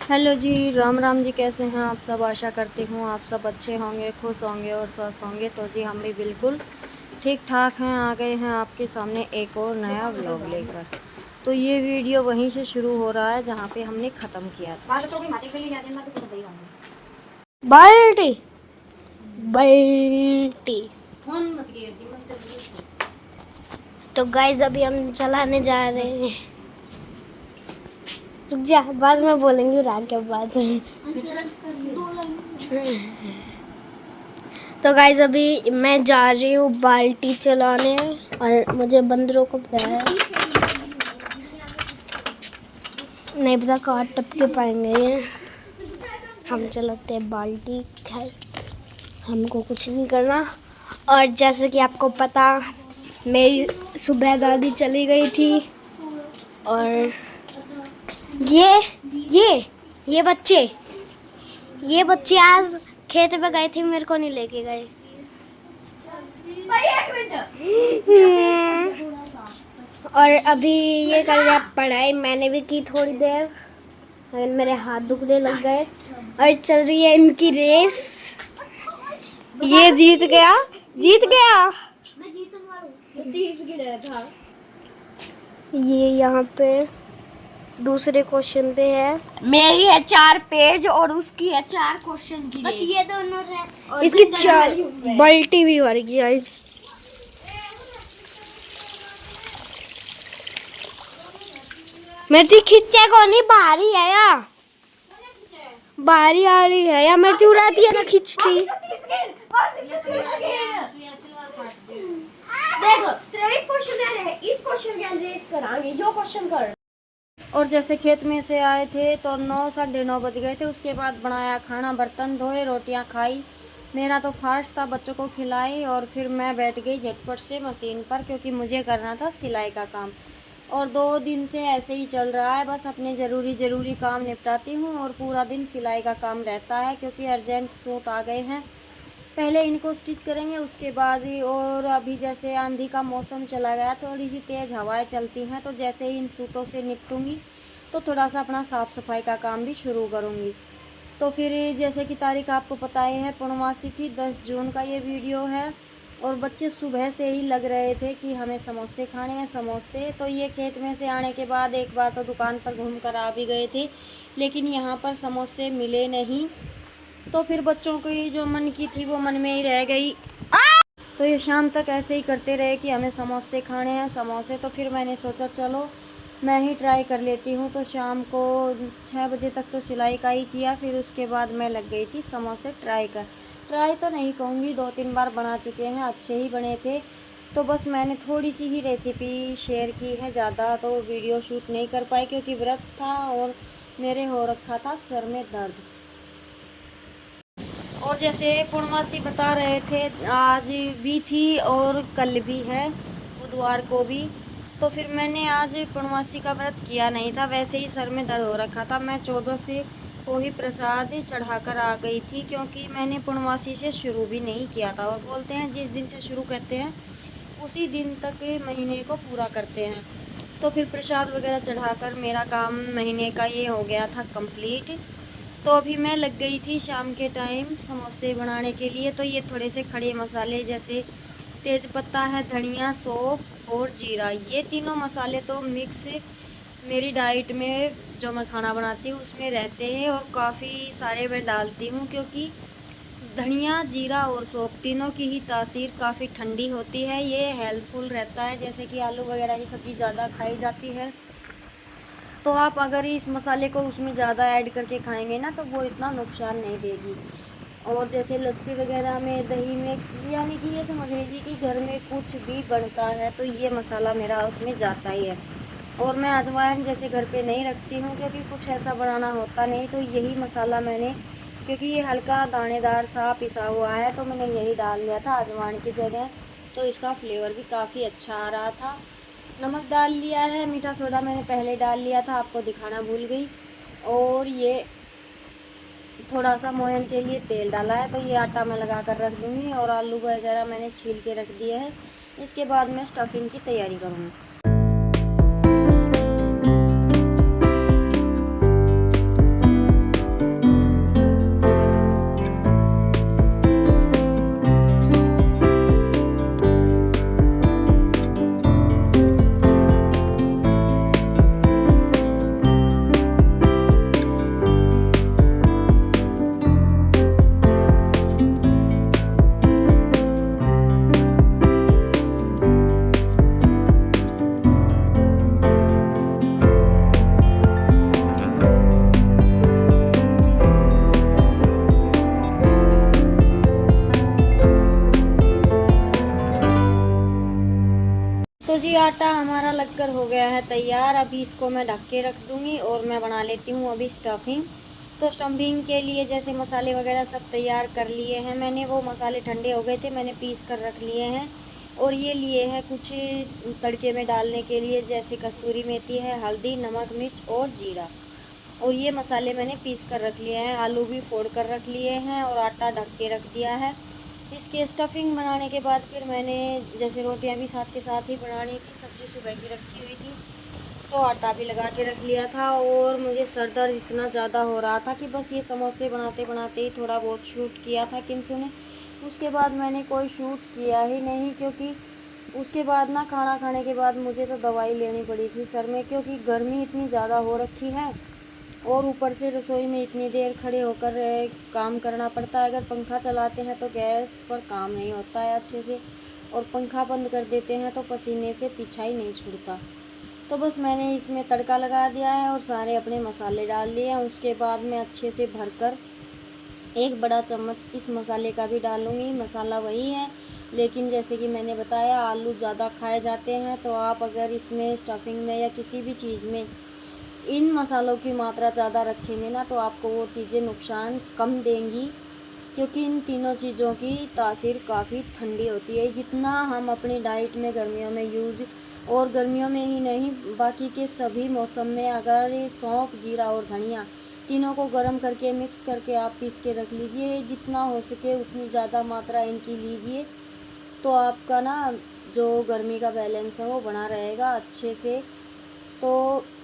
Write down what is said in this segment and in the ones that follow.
Hello जी, राम राम जी। कैसे हैं आप सब? आशा करती हूँ आप सब अच्छे होंगे, खुश होंगे और स्वस्थ होंगे। तो जी हम भी बिल्कुल ठीक ठाक हैं। आ गए हैं आपके सामने एक और नया व्लॉग लेकर। तो ये वीडियो वहीं से शुरू हो रहा है जहाँ पे हमने ख़त्म किया था। बाल्टी बाल्टी। तो गाइस अभी हम चलाने जा रहे हैं। रुक जा, बाद में बोलेंगे राग के बाद। तो गाइस अभी मैं जा रही हूँ बाल्टी चलाने और मुझे बंदरों को प्यार है। नहीं पता कहाँ टपके पाएंगे ये। हम चलाते हैं बाल्टी। खैर हमको कुछ नहीं करना। और जैसे कि आपको पता, मेरी सुबह दादी चली गई थी और ये ये ये बच्चे आज खेत पे गए थे, मेरे को नहीं लेके गए। और अभी ये कर रहे हैं पढ़ाई। मैंने भी की थोड़ी देर, लेकिन मेरे हाथ दुखने लग गए। और चल रही है इनकी रेस। ये जीत गया। मैं जीतने वाला हूँ। ये यहाँ पे दूसरे क्वेश्चन पे है। मेरी है 4 पेज और उसकी है 4 क्वेश्चन की। बस ये दोनों इसकी 4 बल्टी भी भर गई गाइस। मेरी खिंचे को नहीं, बाहरी है या बाहरी आ रही है या मेरी उड़ाती है ना खींचती। देखो तेरा एक क्वेश्चन है, इस क्वेश्चन के रेस करांगे जो क्वेश्चन कर। और जैसे खेत में से आए थे तो 9 साढ़े 9 बज गए थे। उसके बाद बनाया खाना, बर्तन धोए, रोटियां खाई। मेरा तो फास्ट था, बच्चों को खिलाई और फिर मैं बैठ गई झटपट से मशीन पर, क्योंकि मुझे करना था सिलाई का काम। और 2 दिन से ऐसे ही चल रहा है, बस अपने ज़रूरी काम निपटाती हूँ और पूरा दिन सिलाई का काम रहता है, क्योंकि अर्जेंट सूट आ गए हैं। पहले इनको स्टिच करेंगे, उसके बाद ही। और अभी जैसे आंधी का मौसम चला गया, थोड़ी सी तेज़ हवाएं चलती हैं, तो जैसे ही इन सूटों से निपटूंगी तो थोड़ा सा अपना साफ़ सफाई का काम भी शुरू करूंगी। तो फिर जैसे कि तारीख आपको पता ही है, पूर्णमासी थी, 10 जून का ये वीडियो है। और बच्चे सुबह से ही लग रहे थे कि हमें समोसे खाने हैं, समोसे। तो ये खेत में से आने के बाद एक बार तो दुकान पर घूम कर आ भी गए थे, लेकिन यहाँ पर समोसे मिले नहीं। तो फिर बच्चों की जो मन की थी वो मन में ही रह गई। तो ये शाम तक ऐसे ही करते रहे कि हमें समोसे खाने हैं, समोसे। तो फिर मैंने सोचा चलो मैं ही ट्राई कर लेती हूँ। तो शाम को 6 बजे तक तो सिलाई का ही किया, फिर उसके बाद मैं लग गई थी समोसे ट्राई तो नहीं कहूँगी, 2-3 बार बना चुके हैं, अच्छे ही बने थे। तो बस मैंने थोड़ी सी ही रेसिपी शेयर की है, ज़्यादा तो वीडियो शूट नहीं कर पाई, क्योंकि व्रत था और मेरे हो रखा था सर में दर्द। और जैसे पूर्णमासी बता रहे थे, आज भी थी और कल भी है, बुधवार को भी। तो फिर मैंने आज पूर्णमासी का व्रत किया नहीं था, वैसे ही सर में दर्द हो रखा था। मैं 14 से को ही प्रसाद चढ़ाकर आ गई थी, क्योंकि मैंने पूर्णमासी से शुरू भी नहीं किया था। और बोलते हैं जिस दिन से शुरू करते हैं उसी दिन तक महीने को पूरा करते हैं। तो फिर प्रसाद वगैरह चढ़ाकर मेरा काम महीने का ये हो गया था कंप्लीट। तो अभी मैं लग गई थी शाम के टाइम समोसे बनाने के लिए। तो ये थोड़े से खड़े मसाले, जैसे तेज पत्ता है, धनिया, सौंफ और जीरा, ये तीनों मसाले तो मिक्स मेरी डाइट में जो मैं खाना बनाती हूँ उसमें रहते हैं, और काफ़ी सारे मैं डालती हूँ, क्योंकि धनिया, जीरा और सौंफ तीनों की ही तासीर काफ़ी ठंडी होती है। ये हेल्पफुल रहता है, जैसे कि आलू वगैरह की सब्ज़ी ज़्यादा खाई जाती है, तो आप अगर इस मसाले को उसमें ज़्यादा ऐड करके खाएंगे ना तो वो इतना नुकसान नहीं देगी। और जैसे लस्सी वगैरह में, दही में, यानी कि ये समझ लीजिए कि घर में कुछ भी बनता है तो ये मसाला मेरा उसमें जाता ही है। और मैं अजवाइन जैसे घर पे नहीं रखती हूँ, क्योंकि कुछ ऐसा बनाना होता नहीं, तो यही मसाला मैंने, क्योंकि ये हल्का दानेदार सा पिसा हुआ है, तो मैंने यही डाल लिया था अजवाइन की जगह। तो इसका फ्लेवर भी काफ़ी अच्छा आ रहा था। नमक डाल लिया है, मीठा सोडा मैंने पहले डाल लिया था, आपको दिखाना भूल गई। और ये थोड़ा सा मोयन के लिए तेल डाला है, तो ये आटा मैं लगा कर रख दूँगी। और आलू वगैरह मैंने छील के रख दिया है। इसके बाद मैं स्टफिंग की तैयारी करूँगी। आटा हमारा लगकर हो गया है तैयार। अभी इसको मैं ढक के रख दूँगी और मैं बना लेती हूँ अभी स्टफिंग। तो स्टफिंग के लिए जैसे मसाले वगैरह सब तैयार कर लिए हैं मैंने। वो मसाले ठंडे हो गए थे, मैंने पीस कर रख लिए हैं। और ये लिए हैं कुछ तड़के में डालने के लिए, जैसे कस्तूरी मेथी है, हल्दी, नमक, मिर्च और जीरा। और ये मसाले मैंने पीस कर रख लिए हैं। आलू भी फोड़ कर रख लिए हैं और आटा ढक के रख दिया है। इसके स्टफिंग बनाने के बाद फिर मैंने जैसे रोटियां भी साथ के साथ ही बनानी थी, सब्ज़ी सुबह की रखी हुई थी, तो आटा भी लगा के रख लिया था। और मुझे सर दर्द इतना ज़्यादा हो रहा था कि बस ये समोसे बनाते बनाते ही थोड़ा बहुत शूट किया था किन्सू ने। उसके बाद मैंने कोई शूट किया ही नहीं, क्योंकि उसके बाद ना खाना खाने के बाद मुझे तो दवाई लेनी पड़ी थी सर में, क्योंकि गर्मी इतनी ज़्यादा हो रखी है और ऊपर से रसोई में इतनी देर खड़े होकर काम करना पड़ता है। अगर पंखा चलाते हैं तो गैस पर काम नहीं होता है अच्छे से, और पंखा बंद कर देते हैं तो पसीने से पीछा ही नहीं छूटता। तो बस मैंने इसमें तड़का लगा दिया है और सारे अपने मसाले डाल लिए हैं। उसके बाद मैं अच्छे से भरकर 1 बड़ा चम्मच इस मसाले का भी डालूँगी। मसाला वही है, लेकिन जैसे कि मैंने बताया आलू ज़्यादा खाए जाते हैं, तो आप अगर इसमें स्टफिंग में या किसी भी चीज़ में इन मसालों की मात्रा ज़्यादा रखेंगे ना, तो आपको वो चीज़ें नुकसान कम देंगी, क्योंकि इन तीनों चीज़ों की तासीर काफ़ी ठंडी होती है। जितना हम अपनी डाइट में गर्मियों में यूज़, और गर्मियों में ही नहीं बाकी के सभी मौसम में, अगर ये सौंफ, जीरा और धनिया तीनों को गर्म करके मिक्स करके आप पीस के रख लीजिए, जितना हो सके उतनी ज़्यादा मात्रा इनकी लीजिए, तो आपका ना जो गर्मी का बैलेंस है वो बना रहेगा अच्छे से। तो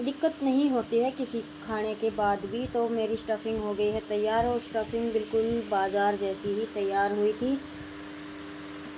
दिक्कत नहीं होती है किसी खाने के बाद भी। तो मेरी स्टफिंग हो गई है तैयार, और स्टफिंग बिल्कुल बाज़ार जैसी ही तैयार हुई थी।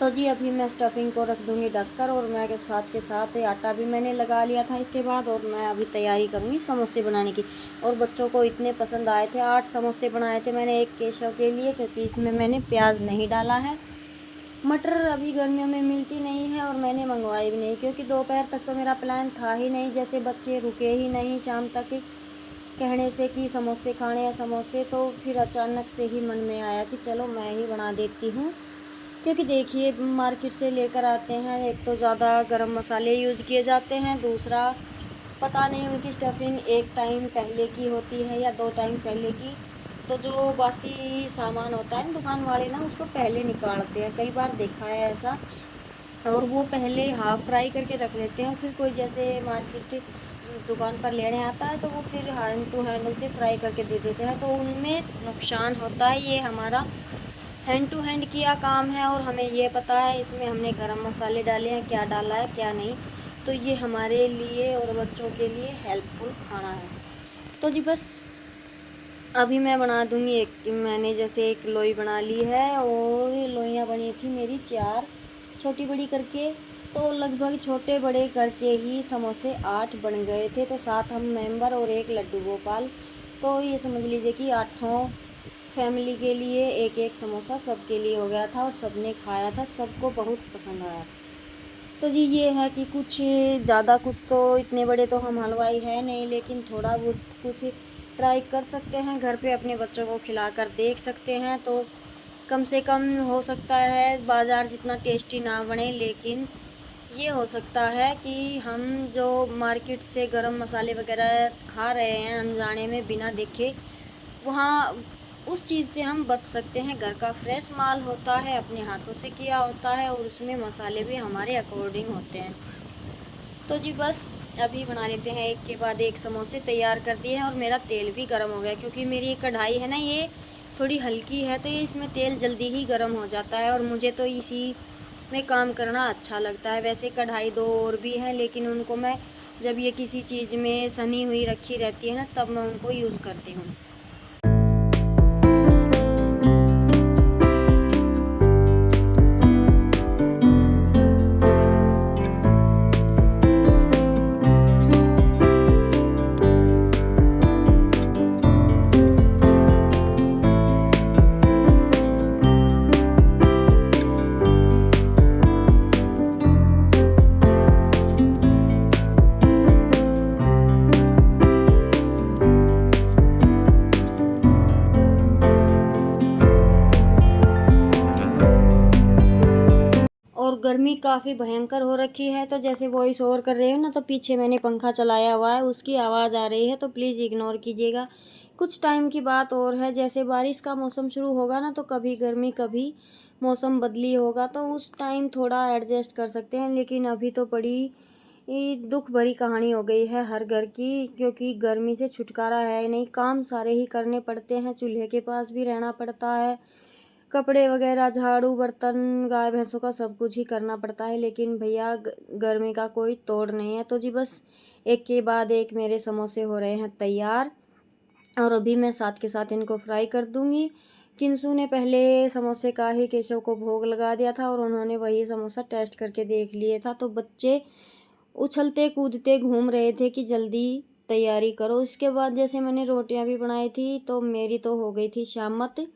तो जी अभी मैं स्टफिंग को रख दूँगी ढककर, और मैं के साथ आटा भी मैंने लगा लिया था इसके बाद। और मैं अभी तैयारी करूँगी समोसे बनाने की। और बच्चों को इतने पसंद आए थे, 8 समोसे बनाए थे मैंने एक केशव के लिए, क्योंकि इसमें मैंने प्याज नहीं डाला है। मटर अभी गर्मियों में मिलती नहीं है और मैंने मंगवाई भी नहीं, क्योंकि दोपहर तक तो मेरा प्लान था ही नहीं। जैसे बच्चे रुके ही नहीं शाम तक कहने से कि समोसे खाने या समोसे, तो फिर अचानक से ही मन में आया कि चलो मैं ही बना देती हूँ। क्योंकि देखिए मार्केट से लेकर आते हैं, एक तो ज़्यादा गरम मसाले यूज़ किए जाते हैं, दूसरा पता नहीं उनकी स्टफिंग 1 टाइम पहले की होती है या 2 टाइम पहले की। तो जो बासी सामान होता है दुकान वाले ना उसको पहले निकालते हैं, कई बार देखा है ऐसा। और वो पहले हाफ़ फ्राई करके रख लेते हैं, फिर कोई जैसे मार्केट दुकान पर लेने आता है तो वो फिर हैंड टू हैंड उसे फ्राई करके दे देते हैं, तो उनमें नुकसान होता है। ये हमारा हैंड टू हैंड किया काम है और हमें ये पता है इसमें हमने गरम मसाले डाले हैं, क्या डाला है क्या नहीं। तो ये हमारे लिए और बच्चों के लिए हेल्पफुल खाना है। तो जी बस अभी मैं बना दूँगी मैंने जैसे एक लोई बना ली है, और लोइयाँ बनी थी मेरी 4 छोटी बड़ी करके। तो लगभग छोटे बड़े करके ही समोसे 8 बन गए थे। तो 7 हम मेंबर और 1 लड्डू गोपाल, तो ये समझ लीजिए कि 8 फैमिली के लिए एक एक समोसा सबके लिए हो गया था, और सबने खाया था, सबको बहुत पसंद आया। तो जी ये है कि कुछ ज़्यादा कुछ तो इतने बड़े तो हम हलवाई है नहीं, लेकिन थोड़ा बहुत कुछ ट्राई कर सकते हैं घर पे, अपने बच्चों को खिलाकर देख सकते हैं। तो कम से कम हो सकता है बाज़ार जितना टेस्टी ना बने, लेकिन ये हो सकता है कि हम जो मार्केट से गरम मसाले वगैरह खा रहे हैं अनजाने में बिना देखे, वहाँ उस चीज़ से हम बच सकते हैं। घर का फ्रेश माल होता है, अपने हाथों से किया होता है, और उसमें मसाले भी हमारे अकॉर्डिंग होते हैं। तो जी बस अभी बना लेते हैं एक के बाद एक समोसे तैयार कर दिए हैं। और मेरा तेल भी गर्म हो गया, क्योंकि मेरी ये कढ़ाई है ना ये थोड़ी हल्की है, तो ये इसमें तेल जल्दी ही गर्म हो जाता है, और मुझे तो इसी में काम करना अच्छा लगता है। वैसे कढ़ाई 2 और भी हैं, लेकिन उनको मैं जब ये किसी चीज़ में सनी हुई रखी रहती है ना, तब मैं उनको यूज़ करती हूँ। गर्मी काफ़ी भयंकर हो रखी है। तो जैसे वॉइस ओवर कर रही हूँ ना, तो पीछे मैंने पंखा चलाया हुआ है, उसकी आवाज़ आ रही है, तो प्लीज़ इग्नोर कीजिएगा। कुछ टाइम की बात और है, जैसे बारिश का मौसम शुरू होगा ना, तो कभी गर्मी कभी मौसम बदली होगा, तो उस टाइम थोड़ा एडजस्ट कर सकते हैं। लेकिन अभी तो बड़ी दुख भरी कहानी हो गई है हर घर की, क्योंकि गर्मी से छुटकारा है नहीं। काम सारे ही करने पड़ते हैं, चूल्हे के पास भी रहना पड़ता है, कपड़े वगैरह, झाड़ू, बर्तन, गाय भैंसों का सब कुछ ही करना पड़ता है। लेकिन भैया गर्मी का कोई तोड़ नहीं है। तो जी बस एक के बाद एक मेरे समोसे हो रहे हैं तैयार, और अभी मैं साथ के साथ इनको फ्राई कर दूंगी। किंसू ने पहले समोसे का ही केशव को भोग लगा दिया था, और उन्होंने वही समोसा टेस्ट करके देख लिए था। तो बच्चे उछलते कूदते घूम रहे थे कि जल्दी तैयारी करो। इसके बाद जैसे मैंने रोटियां भी बनाई थी, तो मेरी तो हो गई थी शामत।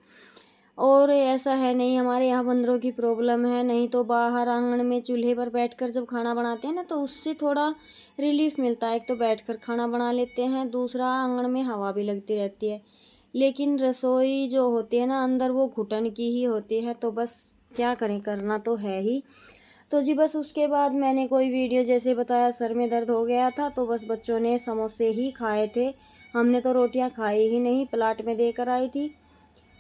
और ऐसा है नहीं, हमारे यहाँ बंदरों की प्रॉब्लम है, नहीं तो बाहर आंगन में चूल्हे पर बैठकर जब खाना बनाते हैं ना, तो उससे थोड़ा रिलीफ मिलता है। एक तो बैठकर खाना बना लेते हैं, दूसरा आंगन में हवा भी लगती रहती है। लेकिन रसोई जो होती है ना अंदर, वो घुटन की ही होती है। तो बस क्या करें, करना तो है ही। तो जी बस उसके बाद मैंने कोई वीडियो जैसे बताया, सर में दर्द हो गया था, तो बस बच्चों ने समोसे ही खाए थे। हमने तो रोटियां खाई ही नहीं, प्लाट में देकर आई थी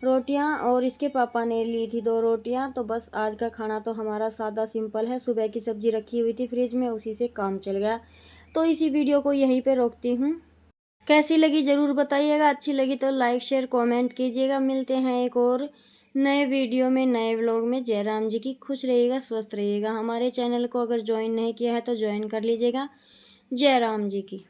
रोटियां, और इसके पापा ने ली थी 2 रोटियां। तो बस आज का खाना तो हमारा सादा सिंपल है। सुबह की सब्जी रखी हुई थी फ्रिज में, उसी से काम चल गया। तो इसी वीडियो को यहीं पे रोकती हूँ। कैसी लगी ज़रूर बताइएगा, अच्छी लगी तो लाइक शेयर कमेंट कीजिएगा। मिलते हैं एक और नए वीडियो में, नए व्लॉग में। जय राम जी की। खुश रहिएगा, स्वस्थ रहिएगा। हमारे चैनल को अगर ज्वाइन नहीं किया है तो ज्वाइन कर लीजिएगा। जय राम जी की।